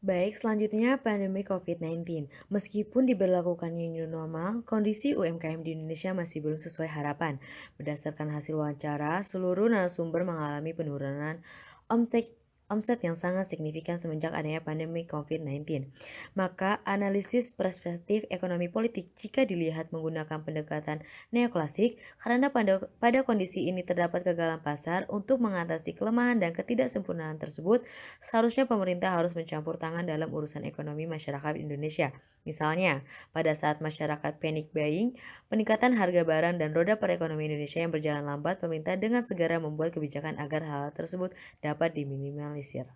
Baik, selanjutnya pandemi COVID-19. Meskipun diberlakukannya new normal, kondisi UMKM di Indonesia masih belum sesuai harapan. Berdasarkan hasil wawancara, seluruh narasumber mengalami penurunan omset omset yang sangat signifikan semenjak adanya pandemi COVID-19. Maka analisis perspektif ekonomi politik jika dilihat menggunakan pendekatan neoklasik, karena pada kondisi ini terdapat kegagalan pasar untuk mengatasi kelemahan dan ketidaksempurnaan tersebut. Seharusnya pemerintah harus mencampur tangan dalam urusan ekonomi masyarakat Indonesia. Misalnya, pada saat masyarakat panic buying, peningkatan harga barang dan roda perekonomian Indonesia yang berjalan lambat, pemerintah dengan segera membuat kebijakan agar hal tersebut dapat diminimalisir.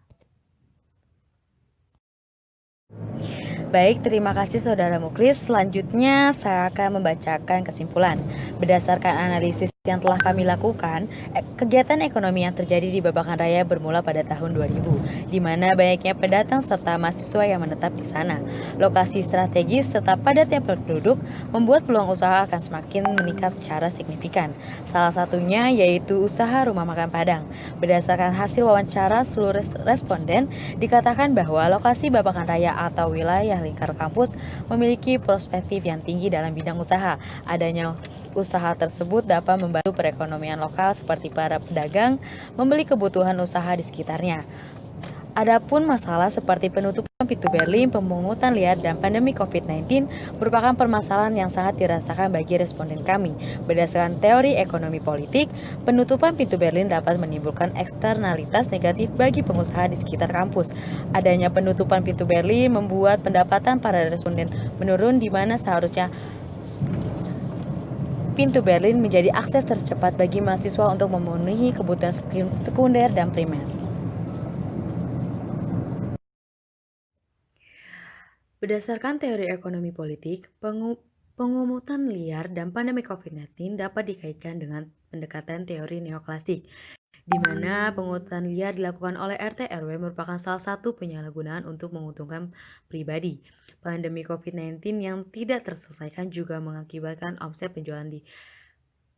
Baik, terima kasih Saudara Muklis. Selanjutnya saya akan membacakan kesimpulan. Berdasarkan analisis yang telah kami lakukan, kegiatan ekonomi yang terjadi di Babakan Raya bermula pada tahun 2000, di mana banyaknya pendatang serta mahasiswa yang menetap di sana. Lokasi strategis serta padatnya penduduk membuat peluang usaha akan semakin meningkat secara signifikan. Salah satunya yaitu usaha rumah makan Padang. Berdasarkan hasil wawancara seluruh responden, dikatakan bahwa lokasi Babakan Raya atau wilayah lingkar kampus memiliki perspektif yang tinggi dalam bidang usaha. Adanya usaha tersebut dapat membantu perekonomian lokal seperti para pedagang membeli kebutuhan usaha di sekitarnya. Adapun masalah seperti penutupan pintu Berlin, pemungutan liar, dan pandemi COVID-19 merupakan permasalahan yang sangat dirasakan bagi responden kami. Berdasarkan teori ekonomi politik, penutupan pintu Berlin dapat menimbulkan eksternalitas negatif bagi pengusaha di sekitar kampus. Adanya penutupan pintu Berlin membuat pendapatan para responden menurun, di mana seharusnya pintu Berlin menjadi akses tercepat bagi mahasiswa untuk memenuhi kebutuhan sekunder dan primer. Berdasarkan teori ekonomi politik, pengumutan liar dan pandemi COVID-19 dapat dikaitkan dengan pendekatan teori neoklasik, di mana penghutan liar dilakukan oleh RT RW merupakan salah satu penyalahgunaan untuk menguntungkan pribadi. Pandemi COVID-19 yang tidak terselesaikan juga mengakibatkan omset penjualan di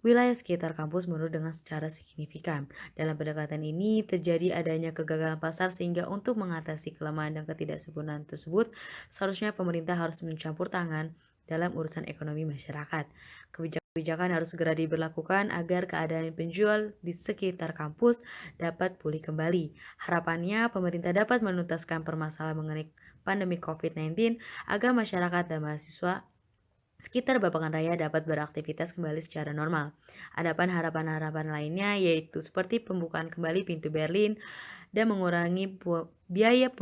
wilayah sekitar kampus menurun dengan secara signifikan. Dalam pendekatan ini terjadi adanya kegagalan pasar, sehingga untuk mengatasi kelemahan dan ketidaksempurnaan tersebut, seharusnya pemerintah harus mencampur tangan dalam urusan ekonomi masyarakat. Kebijakan harus segera diberlakukan agar keadaan penjual di sekitar kampus dapat pulih kembali. Harapannya pemerintah dapat menuntaskan permasalahan mengenai pandemi COVID-19 agar masyarakat dan mahasiswa sekitar Babakan Raya dapat beraktivitas kembali secara normal. Adapun harapan-harapan lainnya yaitu seperti pembukaan kembali pintu Berlin dan mengurangi biaya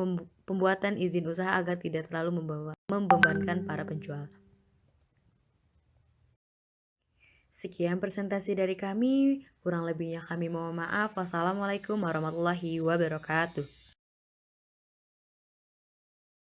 pembuatan izin usaha agar tidak terlalu membebankan para penjual. Sekian presentasi dari kami, kurang lebihnya kami mohon maaf. Wassalamualaikum warahmatullahi wabarakatuh.